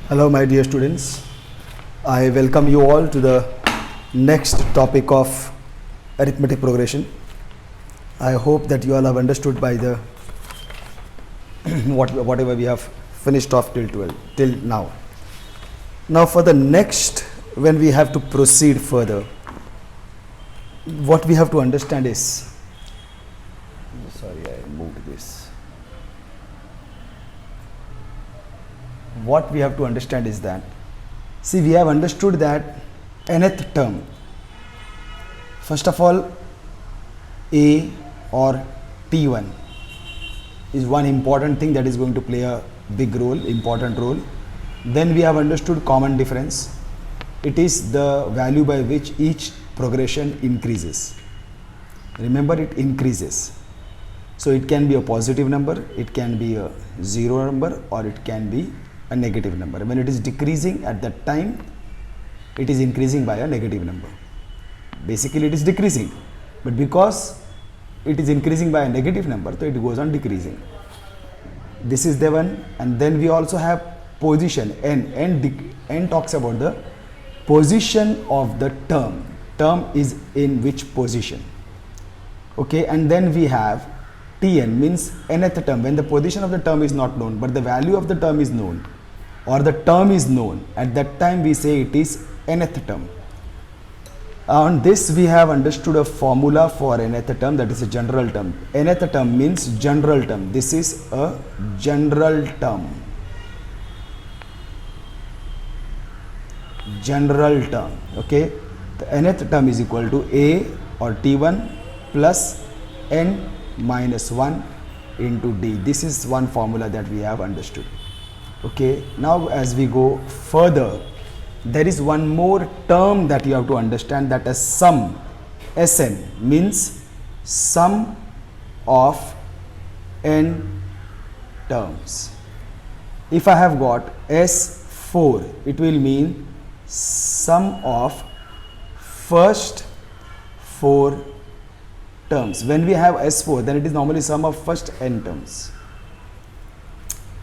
Hello, my dear students. I welcome you all to the next topic of arithmetic progression. I hope that you all have understood by the whatever we have finished off till now. Now, for the next, when we have to proceed further, what we have to understand is, sorry, I moved this. What we have to understand is that, see, we have understood that nth term, first of all, a or t1 is one important thing that is going to play a big role, important role. Then we have understood common difference. It is the value by which each progression increases. Remember, it increases. So it can be a positive number, it can be a zero number, or it can be a negative number. When it is decreasing at that time, it is increasing by a negative number. Basically it is decreasing, but because it is increasing by a negative number, so it goes on decreasing. This is the one. And then we also have position. N talks about the position of the term. Term is in which position. Okay, and then we have Tn, means nth term, when the position of the term is not known but the value of the term is known, or the term is known, at that time we say it is nth term. On this we have understood a formula for nth term, that is a general term. Nth term means general term. This is a general term. General term. Okay, the nth term is equal to a or t1 plus n minus 1 into d. This is one formula that we have understood. Okay, now as we go further, there is one more term that you have to understand, that is sum. Sn means sum of n terms. If I have got S4, it will mean sum of first 4 terms. When we have S4, then it is normally sum of first n terms.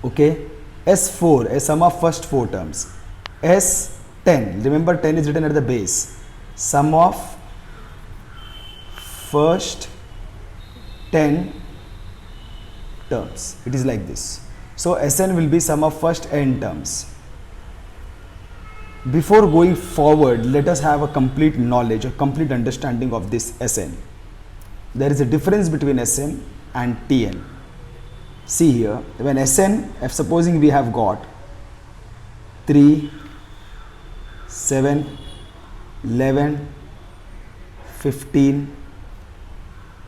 Okay, S4 is sum of first 4 terms. S10, remember 10 is written at the base, sum of first 10 terms. It is like this. So Sn will be sum of first n terms. Before going forward, let us have a complete knowledge, a complete understanding of this Sn. There is a difference between Sn and Tn. See here, when Sn, if supposing we have got 3, 7, 11, 15,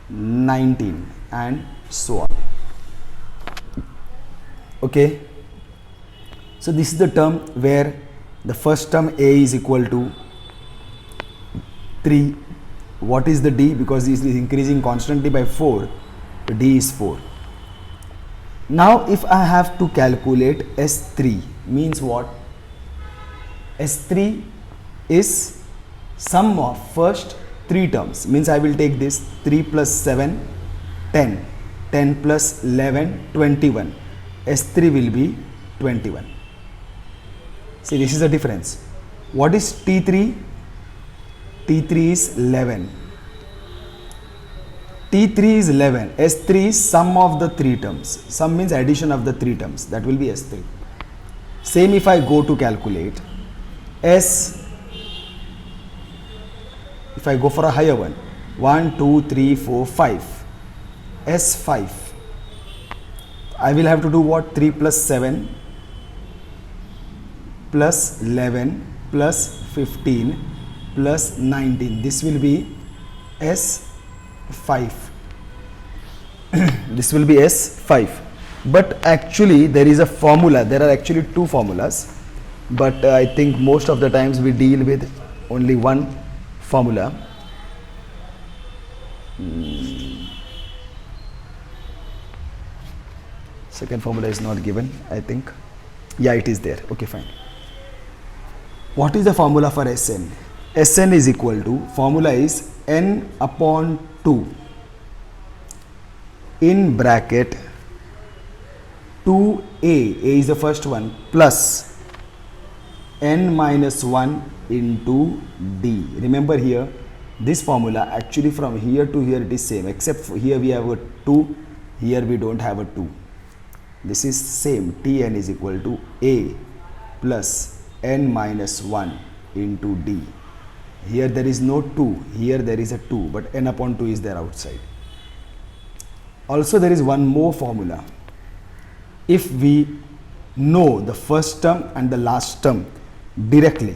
19 and so on. Okay, so this is the term where the first term a is equal to 3. What is the d? Because this is increasing constantly by 4, the d is 4. Now if I have to calculate S3, means what? S3 is sum of first 3 terms, means I will take this 3 plus 7, 10, 10 plus 11, 21. S3 will be 21. See, this is the difference. What is T3? T3 is 11. T3 is 11. S3 is sum of the 3 terms. Sum means addition of the 3 terms. That will be S3. Same if I go to calculate S, if I go for a higher one, 1, 2, 3, 4, 5. S5. I will have to do what? 3 plus 7 plus 11 plus 15 plus 19. This will be S5. This will be S5. But actually there is a formula. There are actually 2 formulas. But I think most of the times we deal with only one formula. Second formula is not given, I think. Yeah, it is there. Okay, fine. What is the formula for Sn? Sn is equal to, formula is n upon 2 in bracket 2a, a is the first one, plus n minus 1 into d. Remember here, this formula actually from here to here it is same, except here we have a 2, here we don't have a 2. This is same, Tn is equal to A plus n minus 1 into d. Here there is no 2, here there is a 2, but n upon 2 is there outside. Also there is one more formula. If we know the first term and the last term directly,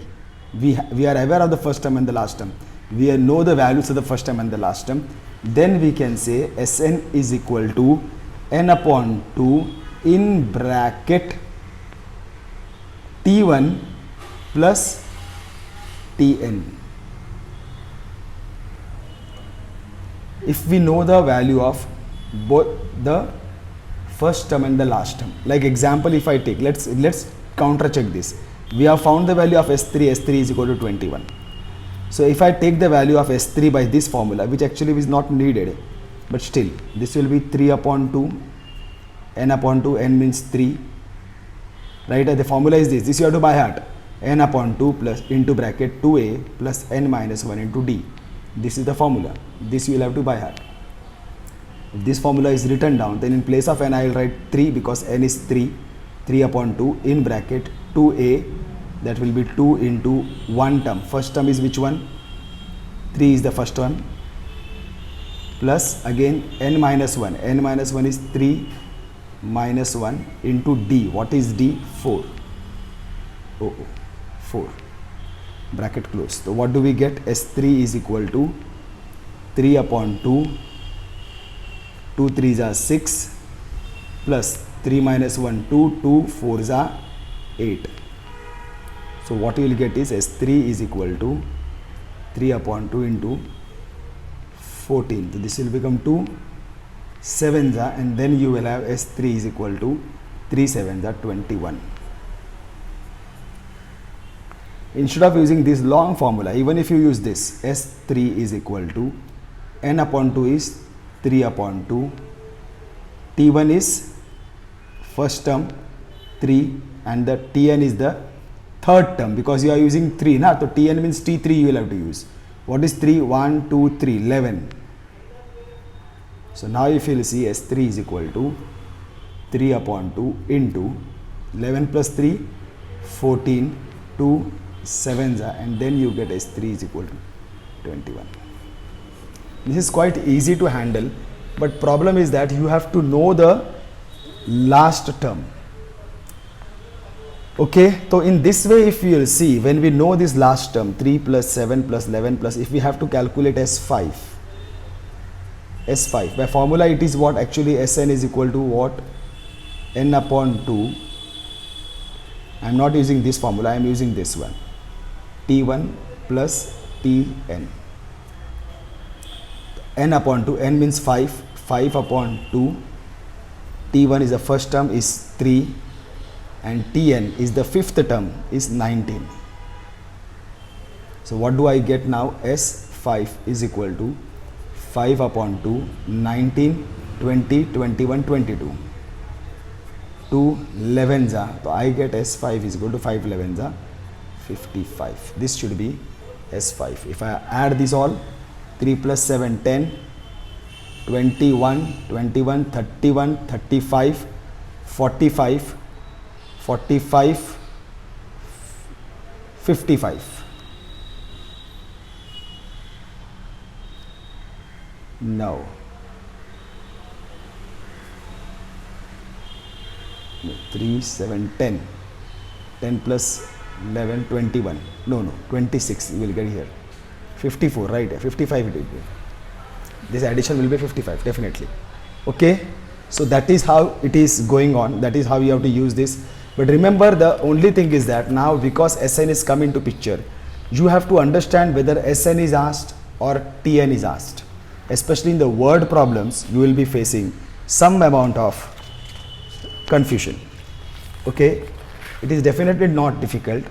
we are aware of the first term and the last term, we know the values of the first term and the last term, then we can say Sn is equal to n upon 2 in bracket T1 plus Tn. If we know the value of both the first term and the last term, like example, if I take, let's counter check this. We have found the value of S3 is equal to 21. So if I take the value of S3 by this formula, which actually is not needed, but still this will be 3 upon 2, n upon 2, n means 3, right? The formula is this you have to by heart, n upon 2 plus into bracket 2a plus n minus 1 into d. This is the formula, this you will have to by heart. If this formula is written down, then in place of n I will write 3 because n is 3 upon 2 in bracket 2a, that will be 2 into one term. First term is which one? 3 is the first one, plus again n minus 1. N minus 1 is 3 minus 1 into d. What is d? 4. 4. Bracket close. So what do we get? S3 is equal to 3 upon 2, 2 3s are 6, plus 3 minus 1 2, 2 4s are 8. So what you will get is S3 is equal to 3 upon 2 into 14. So this will become 2 7s are, and then you will have S3 is equal to 3 7s are 21. Instead of using this long formula, even if you use this, S3 is equal to n upon 2 is 3 upon 2. T1 is first term 3 and the Tn is the third term, because you are using 3 na, so Tn means T3 you will have to use. What is 3? 1 2 3 11. So now if you will see, S3 is equal to 3 upon 2 into 11 plus 3 14, 2 7s are, and then you get S3 is equal to 21. This is quite easy to handle, but problem is that you have to know the last term. Okay, so in this way, if you will see, when we know this last term 3 plus 7 plus 11 plus, if we have to calculate S5 by formula, it is what actually Sn is equal to what? N upon 2. I am not using this formula, I am using this one, T1 plus Tn. N upon 2, n means 5 upon 2, T1 is the first term is 3 and Tn is the fifth term is 19. So what do I get now? S5 is equal to 5 upon 2, 19, 20, 21, 22. 2 11s are, so I get S5 is equal to 5 11s are 55. This should be S5. If I add this all, 3 plus 7 10, 21, 21, 31, 35, 45, 45, 55. No. 3, 7, 10. 10 plus 11, 21. No, 26 you will get here. 54, right? 55 it will be. This addition will be 55, definitely. Okay. So that is how it is going on. That is how you have to use this. But remember, the only thing is that now because Sn is come into picture, you have to understand whether Sn is asked or Tn is asked. Especially in the word problems, you will be facing some amount of confusion. Okay, it is definitely not difficult,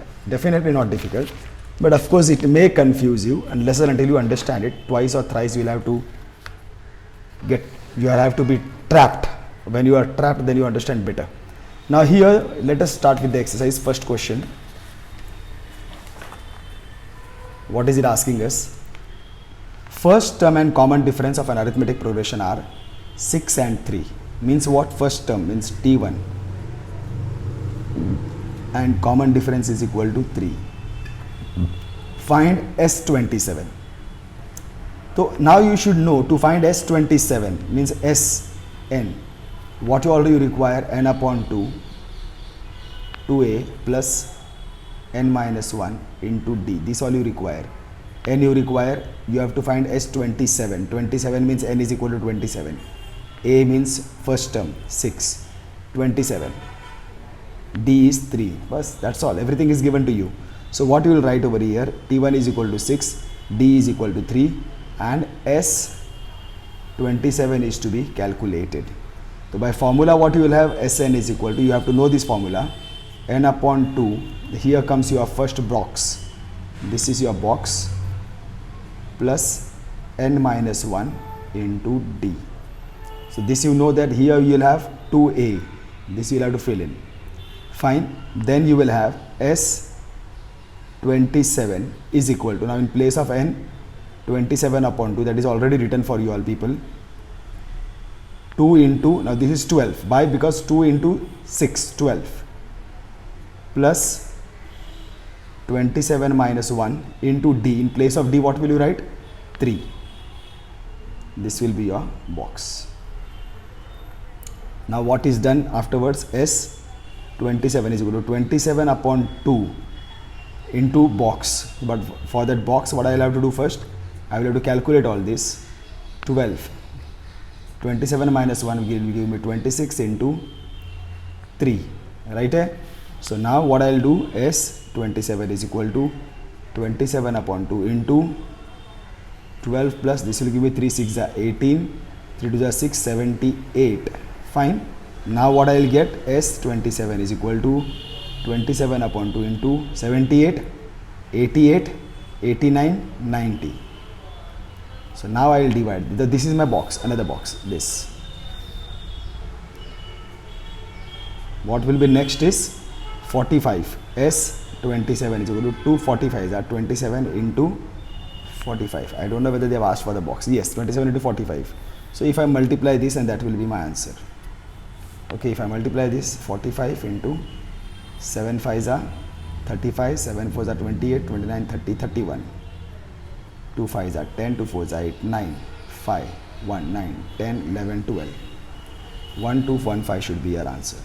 but of course it may confuse you unless and until you understand it. Twice or thrice you will have to be trapped. When you are trapped, then you understand better. Now here let us start with the exercise. First question, what is it asking us? First term and common difference of an arithmetic progression are 6 and 3. Means what? First term means t1 and common difference is equal to 3. Find S27. So now you should know to find S27 means Sn. What all do you require? N upon 2, 2a plus n minus 1 into d. This all you require. N you require, you have to find S27. 27 means n is equal to 27. A means first term 6, 27. D is 3. Bas, that's all. Everything is given to you. So what you will write over here? T1 is equal to 6, D is equal to 3 and S27 is to be calculated. So by formula what you will have? Sn is equal to, you have to know this formula, n upon 2, here comes your first box, this is your box, plus n minus 1 into d. So this you know that here you will have 2a, this you will have to fill in. Fine, then you will have S27 is equal to, now in place of n, 27 upon 2, that is already written for you all people, 2 into, now this is 12, why? Because 2 into 6, 12, plus 27 minus 1 into d. In place of d what will you write? 3. This will be your box. Now what is done afterwards? S27 is equal to 27 upon 2 into box, but for that box what I will have to do first? I will have to calculate all this. 12, 27 minus 1 will give me 26 into 3, right? So now what I will do is 27 is equal to 27 upon 2 into 12 plus this will give me 3 6 are 18, 3 2 are 6, 78. Fine. Now what I will get is 27 is equal to 27 upon 2 into 78, 88, 89, 90. So now I will divide. This is my box, another box, this. What will be next is 45. S27 is equal to 245 are 27 into 45. I don't know whether they have asked for the box. Yes, 27 into 45. So if I multiply this, and that will be my answer. Okay, if I multiply this, 45 into 7 5s are 35, 7 4s are 28, 29, 30, 31. 2 5s are 10, 2 4s are 8, 9, 5, 1, 9, 10, 11, 12. 1, 2, 1, 5 should be your answer.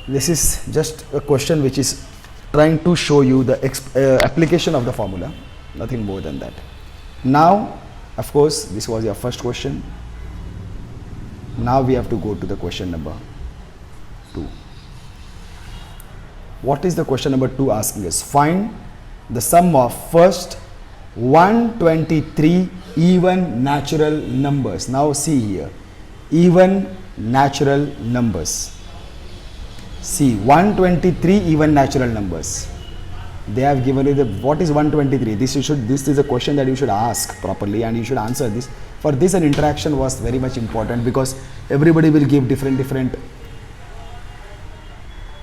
This is just a question which is trying to show you the application of the formula, nothing more than that. Now, of course, this was your first question. Now we have to go to the question number 2. What is the question number 2 asking us? Find the sum of first 123 even natural numbers. Now see here, even natural numbers. See, 123 even natural numbers. They have given you the, what is 123? This is a question that you should ask properly and you should answer this. For this, an interaction was very much important because everybody will give different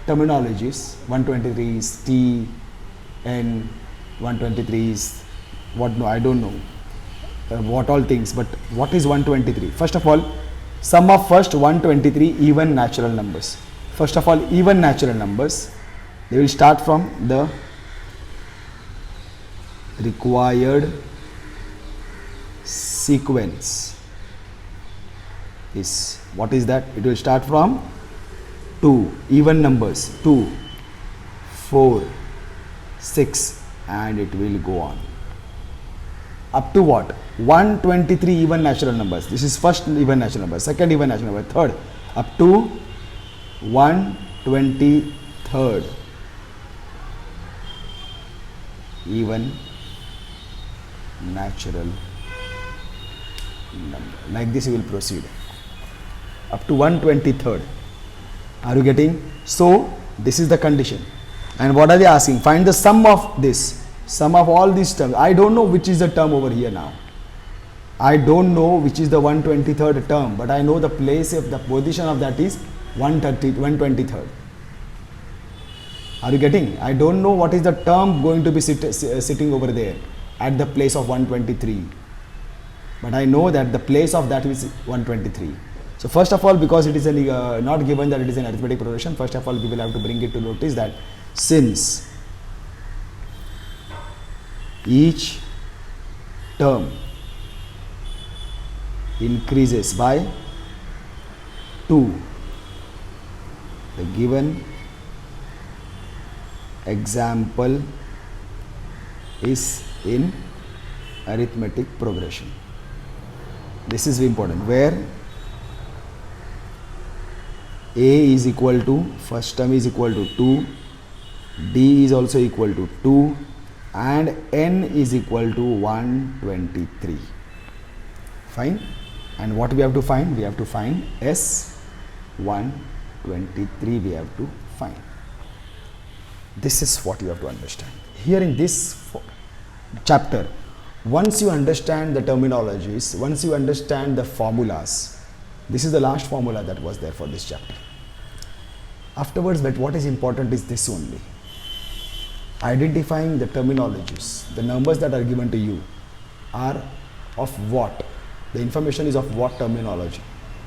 terminologies. 123 is T, N, 123 is what? No, I don't know what all things, but what is 123? First of all, sum of first 123 even natural numbers. First of all, even natural numbers, they will start from the required sequence. Is what is that? It will start from 2 even numbers, 2, 4, 6, and it will go on up to what? 123 even natural numbers. This is first even natural number, second even natural number, third, up to 123rd even natural number. Like this you will proceed up to 123rd. Are you getting? So this is the condition. And what are they asking? Find the sum of this, sum of all these terms. I don't know which is the term over here now. I don't know which is the 123rd term, but I know the place of the position of that is 123rd. Are you getting? I don't know what is the term going to be sitting over there at the place of 123. But I know that the place of that is 123. So first of all, because it is not given that it is an arithmetic progression, first of all we will have to bring it to notice that since each term increases by 2, the given example is in arithmetic progression. This is important, where a is equal to, first term is equal to 2, d is also equal to 2, and n is equal to 123. Fine. And what we have to find? We have to find S123 we have to find. This is what you have to understand. Here in this chapter, once you understand the terminologies, once you understand the formulas, this is the last formula that was there for this chapter. Afterwards, but what is important is this only. Identifying the terminologies, the numbers that are given to you are of what? The information is of what terminology?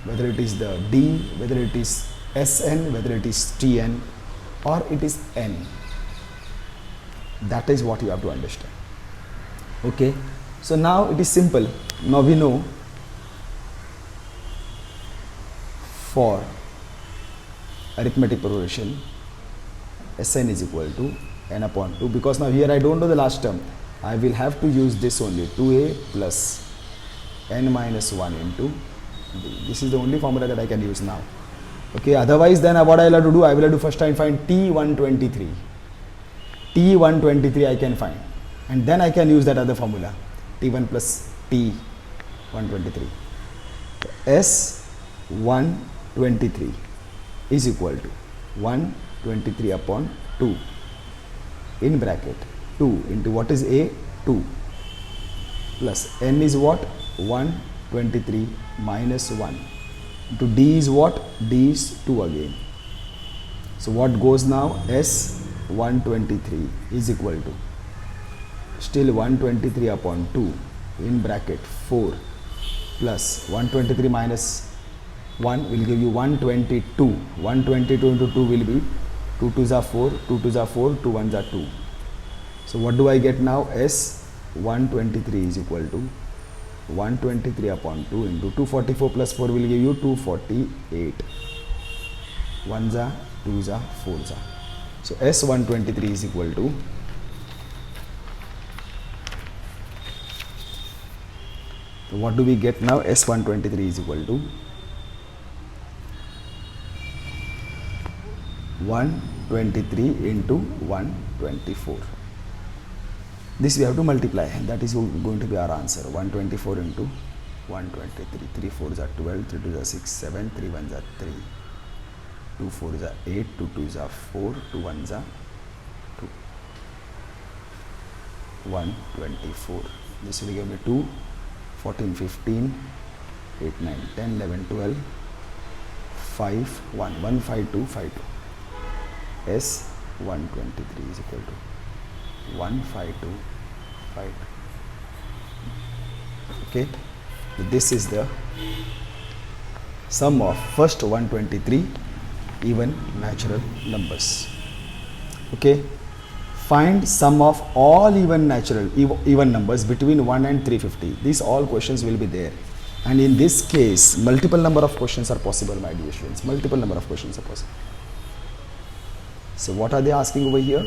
Whether it is the D, whether it is Sn, whether it is Tn, or it is N. That is what you have to understand. Okay, so now it is simple. Now we know for arithmetic progression Sn is equal to n upon 2, because now here I don't know the last term. I will have to use this only, 2a plus n minus 1 into d. This is the only formula that I can use now. Okay, otherwise then what I will have to do, I will have to first time find T123. T123 I can find, and then I can use that other formula, T1 plus T123. S123 is equal to 123 upon 2 in bracket 2 into what is A? 2 plus n is what? 123 minus 1 into d is what? D is 2 again. So what goes now? S123 is equal to still 123 upon 2 in bracket 4 plus 123 minus 1 will give you 122. 122 into 2 will be 2 2s are 4, 2 2s are 4, 2 1s are 2. So what do I get now? S123 is equal to 123 upon 2 into 244 plus 4 will give you 248. 1s are, 2s are, 4s are. So S123 is equal to so what do we get now? S123 is equal to 123 into 124. This we have to multiply, and that is going to be our answer. 124 into 123. 3 4s are 12, 3 2s are 6, 7, 3 1s are 3, 2 4s are 8, 2 2s are 4, 2 1s are 2. 124. This will give me 2, 14, 15, 8, 9, 10, 11, 12, 5, 1, 1, 5, 2, 5, 2. S123 is equal to 15252. Okay, so this is the sum of first 123 even natural numbers. Okay, find sum of all even numbers between 1 and 350. These all questions will be there, and in this case multiple number of questions are possible, my dear students. Multiple number of questions are possible. So what are they asking over here?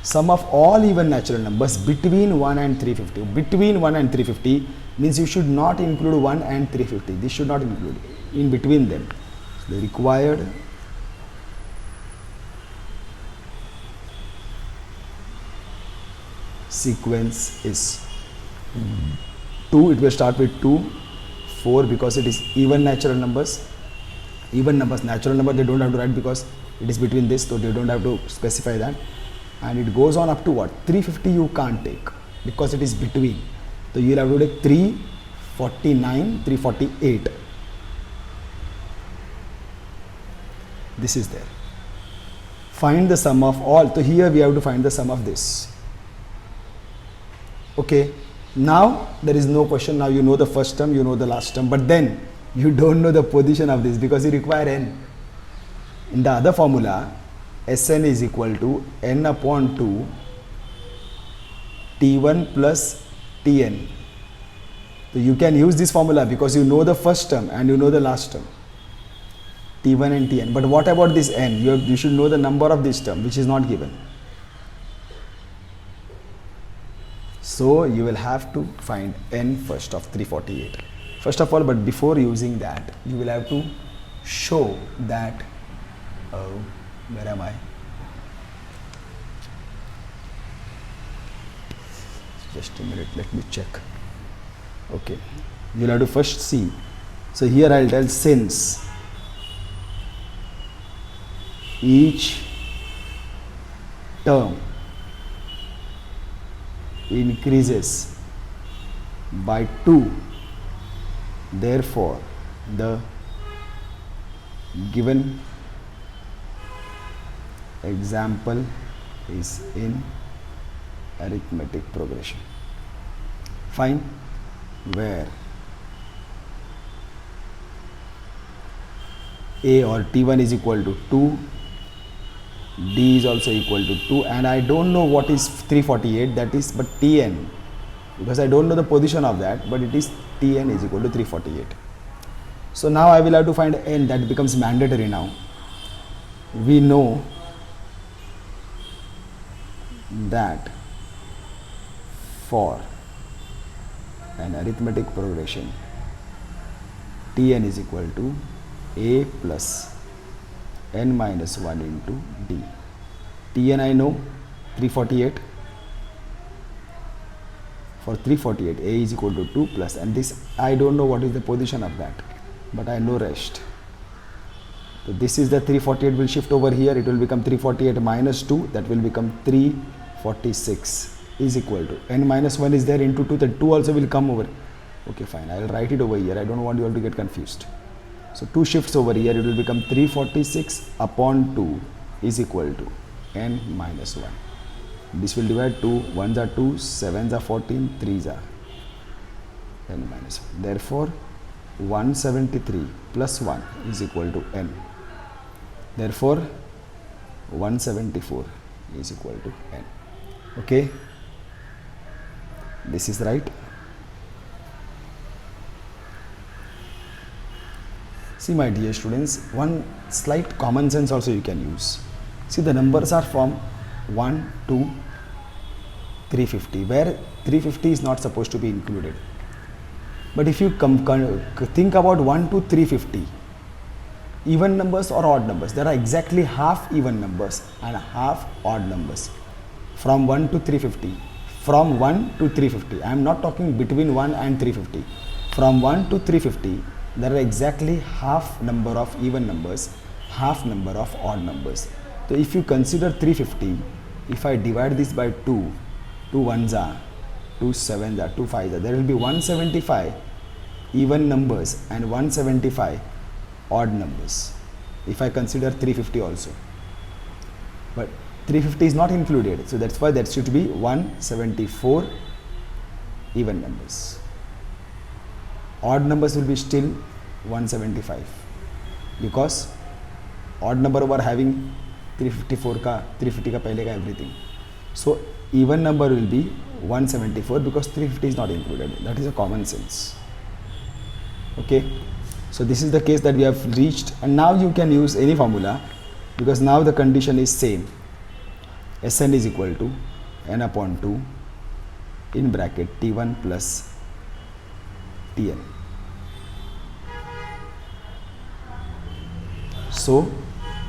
Sum of all even natural numbers between 1 and 350. Between 1 and 350 means you should not include 1 and 350. This should not include in between them. So the required sequence is 2. It will start with 2, 4 because it is even natural numbers. Even numbers, natural number, they don't have to write because it is between this, so they don't have to specify that. And it goes on up to what? 350 you can't take because it is between. So you will have to take 349, 348. This is there. find the sum of all. So here we have to find the sum of this. Okay, now there is no question. Now you know the first term, you know the last term, but then you don't know the position of this because you require n. In the other formula, Sn is equal to n upon 2 T1 plus Tn. So you can use this formula because you know the first term and you know the last term, T1 and Tn. But what about this n? You should know the number of this term, which is not given. So you will have to find n first of 348. First of all, but before using that, you will have to show that, where am I? Just a minute, let me check. Okay, you'll have to first see. So here I'll tell, since each term increases by 2, therefore the given example is in arithmetic progression. Fine. Where A or T1 is equal to 2, D is also equal to 2, and I don't know what is 348, that is but Tn, because I don't know the position of that, but it is Tn is equal to 348. So now I will have to find n. That becomes mandatory now. We know that for an arithmetic progression, Tn is equal to A plus n minus 1 into D. Tn I know 348. For 348, A is equal to 2 plus, and this I don't know what is the position of that, but I know rest. So this is the 348 will shift over here, it will become 348 minus 2, that will become 346 is equal to n minus 1 is there into 2, that 2 also will come over. Okay, fine, I will write it over here, I don't want you all to get confused. So 2 shifts over here, it will become 346 upon 2 is equal to n minus 1. This will divide 2, 1s are 2, 7s are 14, 3s are n minus 1. Therefore, 173 plus 1 is equal to n. Therefore, 174 is equal to n. Okay, this is right. See, my dear students, one slight common sense also you can use. See, the numbers are from 1 to 350, where 350 is not supposed to be included. But if you think about 1 to 350, even numbers or odd numbers, there are exactly half even numbers and half odd numbers. From 1 to 350, from 1 to 350, I am not talking between 1 and 350. From 1 to 350, there are exactly half number of even numbers, half number of odd numbers. So if you consider 350, if I divide this by 2, 2 1s are, 2 7s are, 2 5s are, there will be 175 even numbers and 175 odd numbers. If I consider 350 also, but 350 is not included, so that's why that should be 174 even numbers. Odd numbers will be still 175 because odd number were having 354 ka, 350 ka pehle ka everything. So even number will be 174 because 350 is not included. That is a common sense. Okay, so this is the case that we have reached, and now you can use any formula because now the condition is same. Sn is equal to n upon 2 in bracket T1 plus Tn. So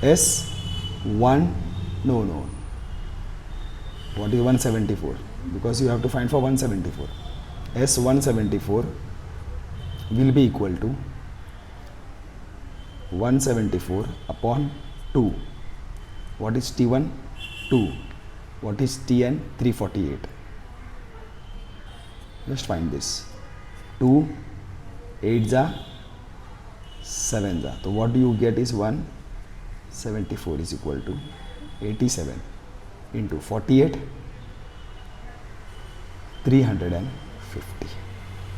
S1, no, what is 174? Because you have to find for 174. S174 will be equal to 174 upon 2. What is T1? 2. What is Tn? 348. Just find this. 2 8s are 7s are. So what do you get is 174 is equal to 87 into 48, 350.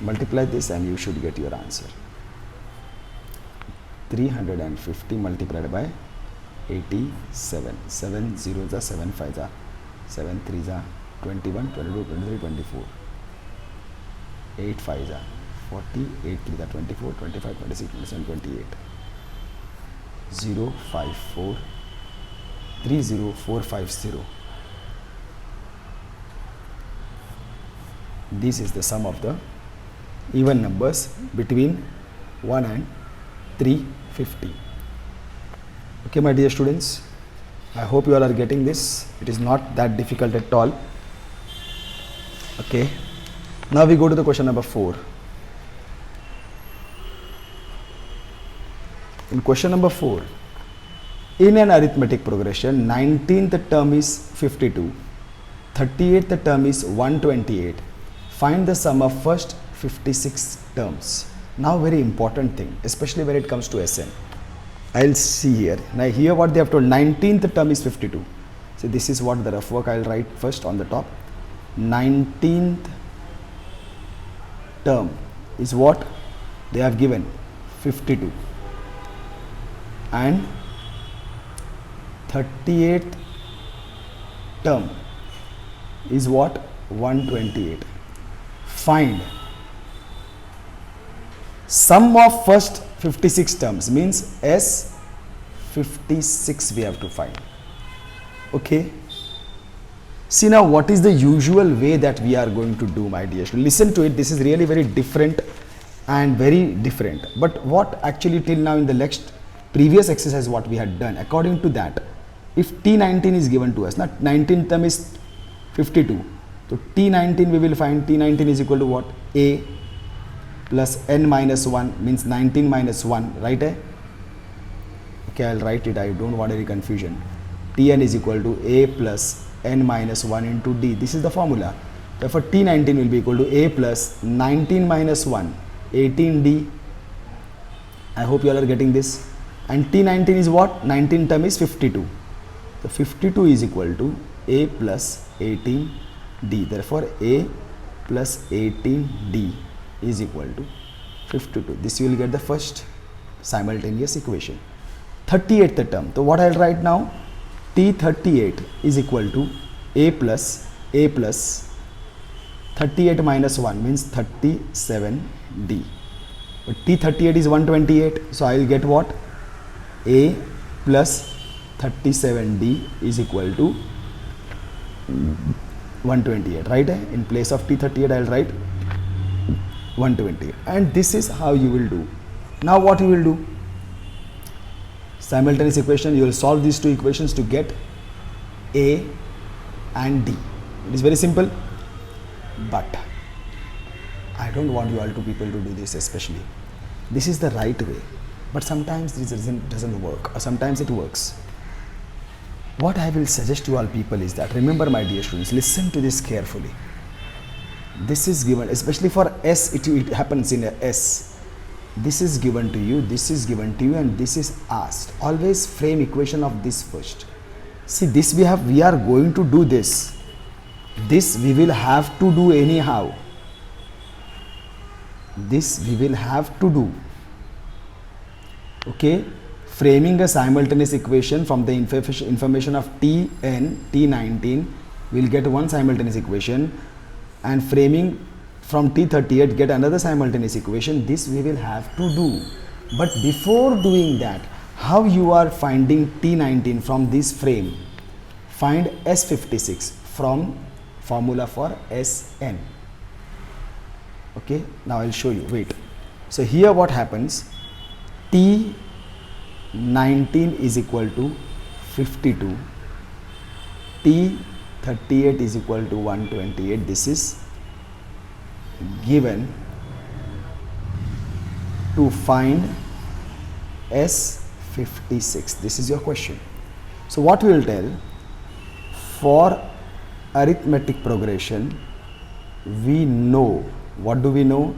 Multiply this and you should get your answer. 350 multiplied by 87. 7 zeros are 7 5s are 7 3s are 21, 22, 23, 24. 8 5s are 40, 8 3s are 24, 25, 26, 27, 28. 0 5 4 3 0 4 5 0. This is the sum of the even numbers between 1 and 350. Okay, my dear students, I hope you all are getting this. It is not that difficult at all. Okay, now we go to the question number 4. In question number 4, in an arithmetic progression, 19th term is 52, 38th term is 128. Find the sum of first 56 terms. Now very important thing, especially when it comes to SN. I'll see here. Now here what they have told, 19th term is 52. So this is what the rough work I'll write first on the top. 19th term is what they have given, 52. And 38th term is what, 128. Find sum of first 56 terms, means S 56 we have to find. Okay. See now what is the usual way that we are going to do, my dear students. Listen to it. This is really very different and very different. But what actually till now in the next previous exercise what we had done, according to that, if T19 is given to us, now 19th term is 52. So T19 we will find T19 is equal to what? A plus n minus 1 means 19 minus 1, right? Okay, I'll write it. I don't want any confusion. Tn is equal to A plus n minus 1 into D. This is the formula. Therefore, T19 will be equal to A plus 19 minus 1, 18D. I hope you all are getting this. And T19 is what? 19 term is 52. So 52 is equal to A plus 18D. Therefore, A plus 18D is equal to 52. This you will get the first simultaneous equation. 38th term. So what I will write now? T38 is equal to A plus 38 minus 1 means 37D. But T38 is 128. So I will get what? A plus 37D is equal to 128, right? In place of T38 I will write 128, and this is how you will do. Now what you will do? Simultaneous equation, you will solve these two equations to get A and D. It is very simple, but I don't want you all two people to do this especially. This is the right way, but sometimes this doesn't work, or sometimes it works. What I will suggest to all people is that, remember my dear students, listen to this carefully. This is given, especially for S, it happens in a S. This is given to you, this is given to you, and this is asked. Always frame equation of this first. See, this we are going to do this. This we will have to do anyhow. This we will have to do. Okay. Framing a simultaneous equation from the information of Tn, T19, we will get one simultaneous equation, and framing from T38 get another simultaneous equation. This we will have to do. But before doing that, how you are finding T19 from this frame? Find S56 from formula for Sn. Okay, now I will show you. Wait. So here what happens? T19 is equal to 52. T38 is equal to 128. This is given to find S56. This is your question. So what we will tell, for arithmetic progression, we know, what do we know?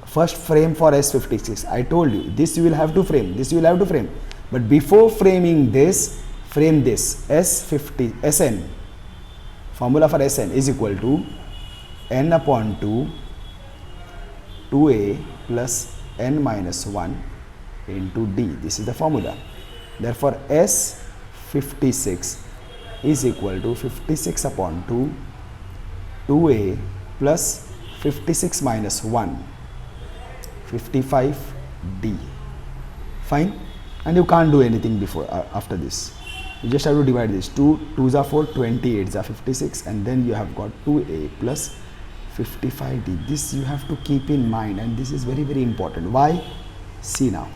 First frame for S56. I told you, this you will have to frame, this you will have to frame. But before framing this, frame this S50 Sn, formula for Sn is equal to n upon 2 2a plus n minus 1 into d. This is the formula. Therefore S56 is equal to 56 upon 2 2a plus 56 minus 1 55d. Fine. And you can't do anything before after this. You just have to divide this. 2 2s are 4, 28s are 56, and then you have got 2a plus 55d. This you have to keep in mind, and this is very, very important. Why? See now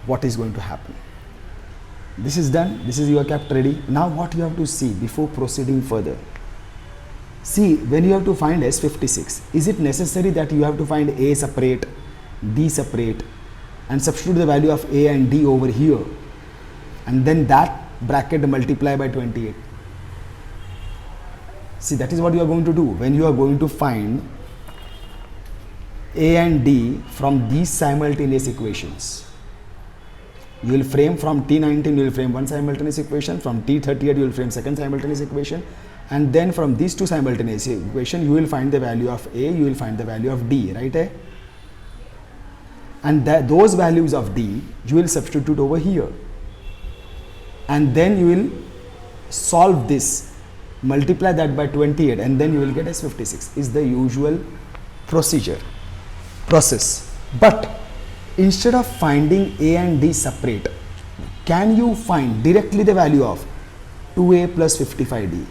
what is going to happen. This is done. This is your kept ready. Now what you have to see before proceeding further. See, when you have to find S56, is it necessary that you have to find A separate, D separate, and substitute the value of A and D over here, and then that bracket multiply by 28? See, that is what you are going to do when you are going to find A and D from these simultaneous equations. You will frame from T19, you will frame one simultaneous equation, from T38 you will frame second simultaneous equation, and then from these two simultaneous equation you will find the value of A, you will find the value of D, right? And those values of D you will substitute over here, and then you will solve this, multiply that by 28, and then you will get S56. Is the usual process. But instead of finding A and D separate, can you find directly the value of 2a plus 55d?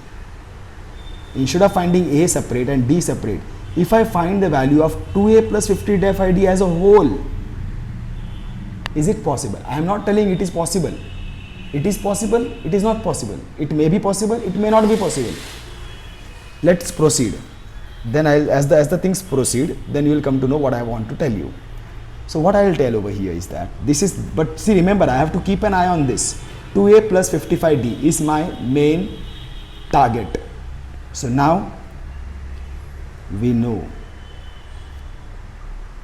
Instead of finding A separate and D separate, if I find the value of 2a plus 55d as a whole, is it possible? I am not telling it is possible. It is possible, it is not possible. It may be possible, it may not be possible. Let's proceed. Then as the things proceed, then you will come to know what I want to tell you. So what I will tell over here is that this is, but see, remember, I have to keep an eye on this. 2a plus 55d is my main target. So now we know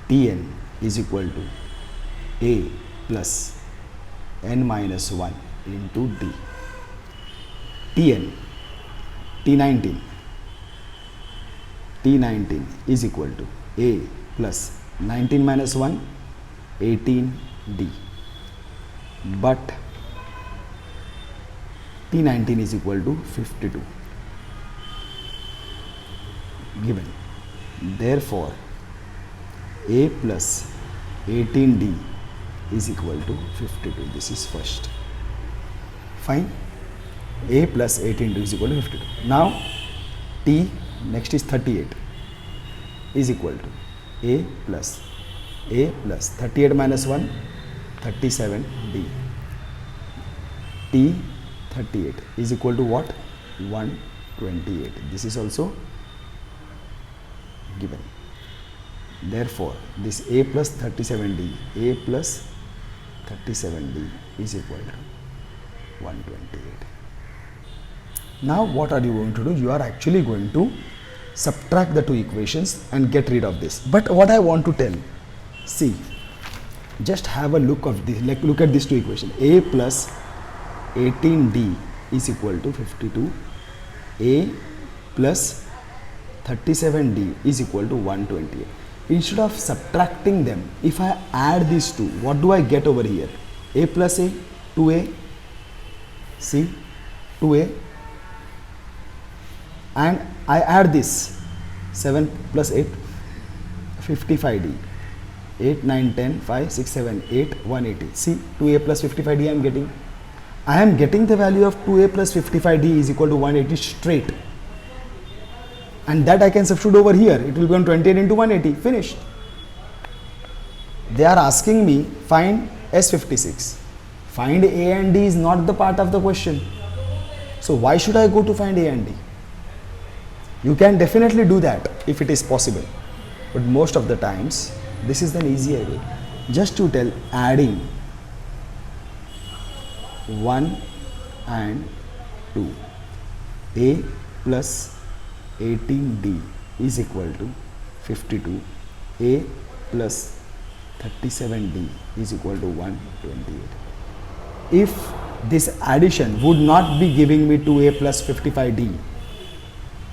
Tn is equal to a plus n minus 1 into d. Tn, T19 is equal to a plus 19 minus 1, 18d. But T19 is equal to 52 given. Therefore, a plus 18d is equal to 52. This is first. Fine. A plus 18d is equal to 52. Now, T next is 38 is equal to a plus 38 minus 1, 37d. T 38 is equal to what? 128. This is also given. Therefore, this a plus 37d is equal to 128. Now what are you going to do? You are actually going to subtract the two equations and get rid of this. But what I want to tell, see, just have a look of this, like look at these two equations. A plus 18d is equal to 52. A plus 37d is equal to 128. Instead of subtracting them, if I add these two, what do I get over here? A plus a, 2a, see, 2a, and I add this 7 plus 8, 55d, 8, 9, 10, 5, 6, 7, 8, 180. See, 2a plus 55d I am getting. I am getting the value of 2a plus 55d is equal to 180 straight. And that I can substitute over here. It will become 28 into 180. Finished. They are asking me find S56. Find A and D is not the part of the question. So why should I go to find A and D? You can definitely do that if it is possible. But most of the times, this is the easier way. Just to tell adding 1 and 2. A plus 18d is equal to 52. A plus 37d is equal to 128. if this addition would not be giving me 2a plus 55d,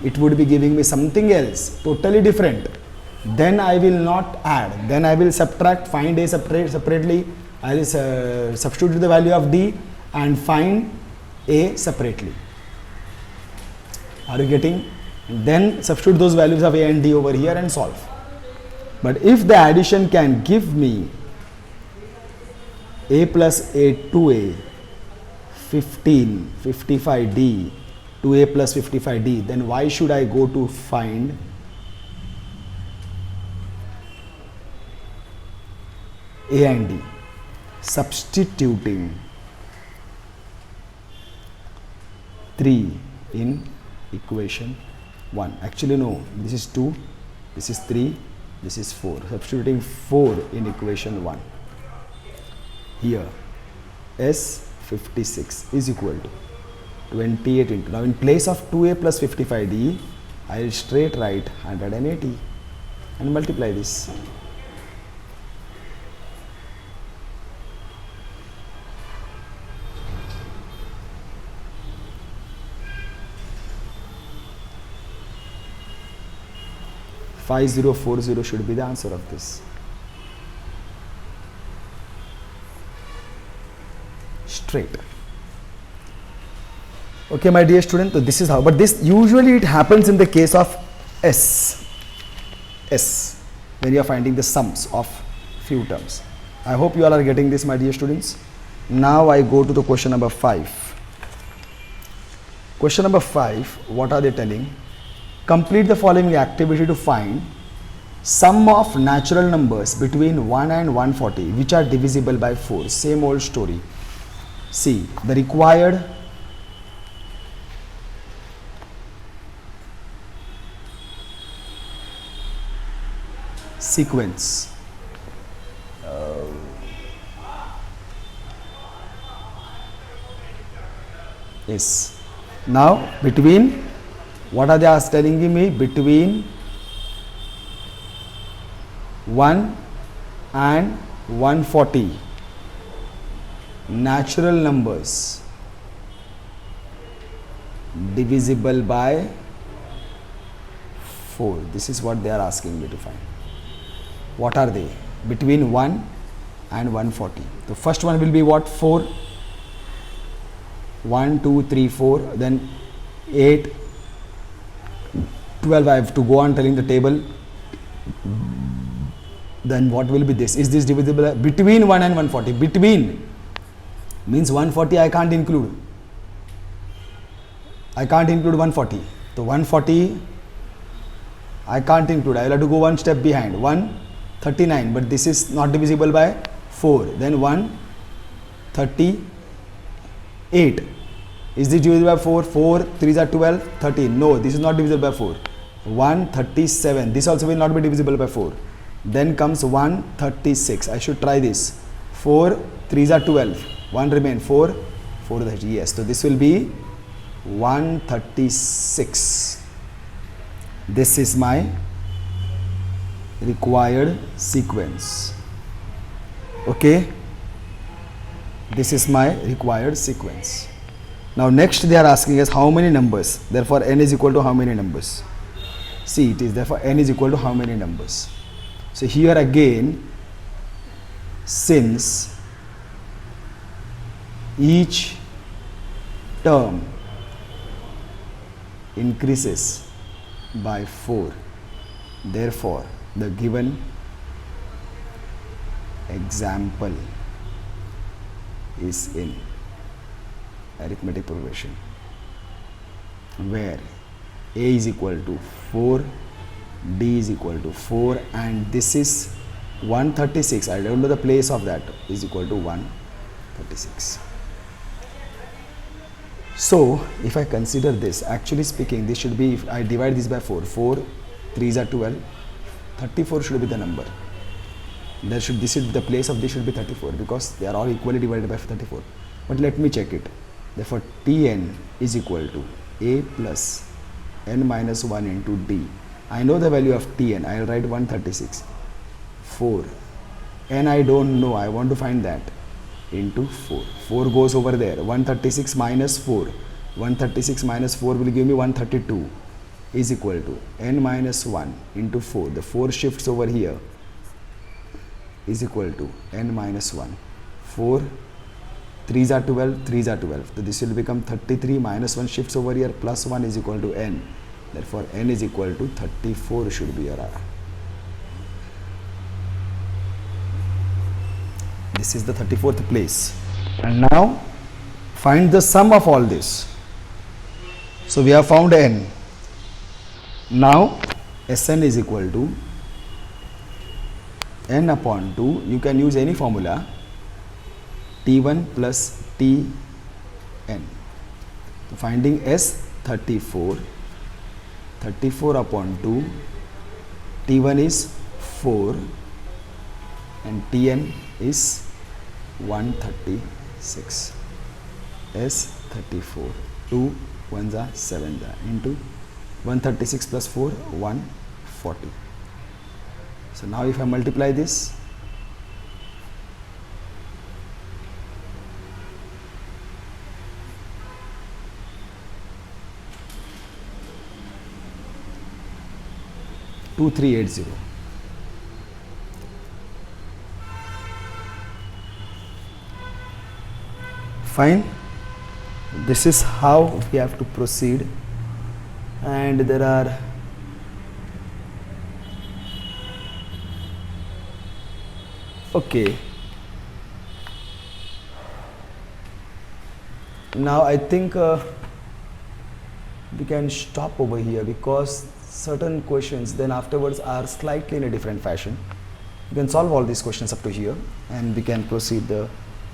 it would be giving me something else totally different, then I will not add, then I will subtract, find a separately, I will substitute the value of d and find a separately. Are you getting? Then substitute those values of a and d over here and solve. But if the addition can give me a plus a 2a 15 55d 2a plus 55d, then why should I go to find a and d? Substituting 3 in equation 1. Actually no, this is 2, this is 3, this is 4. Substituting 4 in equation 1. Here S56 is equal to 28 into, now in place of 2a plus 55d, I will straight write 180 and multiply this. $5040 should be the answer of this. Straight. Okay, my dear student, so this is how, but this usually it happens in the case of S, when you are finding the sums of few terms. I hope you all are getting this, my dear students. Now I go to the question number 5. Question number 5, what are they telling? Complete the following activity to find sum of natural numbers between 1 and 140 which are divisible by 4. Same old story. See, the required sequence is now between, what are they telling me? Between 1 and 140 natural numbers divisible by 4. This is what they are asking me to find. What are they? Between 1 and 140. The first one will be what? 4. 1, 2, 3, 4. Then 8, 12. I have to go on telling the table. Then what will be this? Is this divisible between 1 and 140? Between means 140 I can't include. I can't include 140. So 140 I can't include. I will have to go one step behind. 139, but this is not divisible by 4. Then 138. Is this divisible by 4? 4, 3s are 12, 13. No, this is not divisible by 4. 137. This also will not be divisible by 4. Then comes 136. I should try this. 4, 3s are 12. 1 remain. 4, 4 is yes. So this will be 136. This is my required sequence. Okay. This is my required sequence. Now next they are asking us how many numbers. Therefore n is equal to how many numbers. See, it is therefore n is equal to how many numbers. So here again, since each term increases by 4, therefore the given example is in arithmetic progression where a is equal to 4, d is equal to 4, and this is 136. I don't know the place of that, is equal to 136. So if I consider this, actually speaking, this should be, if I divide this by 4, 4, 3s are 12, 34 should be the number. There should, this is the place of this should be 34 because they are all equally divided by 34. But let me check it. Therefore Tn is equal to a plus n minus 1 into d. I know the value of Tn. I will write 136. 4. N I don't know. I want to find that. into 4. 4 goes over there. 136 minus 4. 136 minus 4 will give me 132 is equal to n minus 1 into 4. The 4 shifts over here is equal to n minus 1. 4 3s are 12, 3s are 12. So this will become 33 minus 1 shifts over here plus 1 is equal to n. Therefore n is equal to 34 should be your answer. This is the 34th place. And now find the sum of all this. So we have found n. Now Sn is equal to n upon 2. You can use any formula. T1 plus Tn. So finding S 34. 34 upon 2. T1 is 4 and Tn is 136. S 34. 2 1s are 7 into 136 plus 4 140. So now if I multiply this, two 380. Fine. This is how we have to proceed, and there are okay. Now I think we can stop over here because certain questions then afterwards are slightly in a different fashion. You can solve all these questions up to here and we can proceed the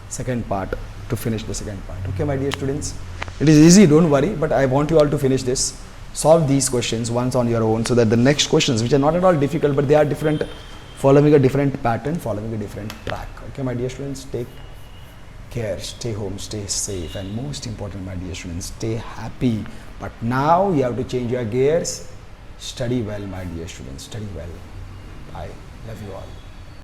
second part to finish the second part. Okay, my dear students, it is easy, don't worry, but I want you all to finish this. Solve these questions once on your own so that the next questions, which are not at all difficult, but they are different, following a different pattern, following a different track. Okay, my dear students, take care, stay home, stay safe, and most important, my dear students, stay happy. But now you have to change your gears. Study well, my dear students, study well. I love you all.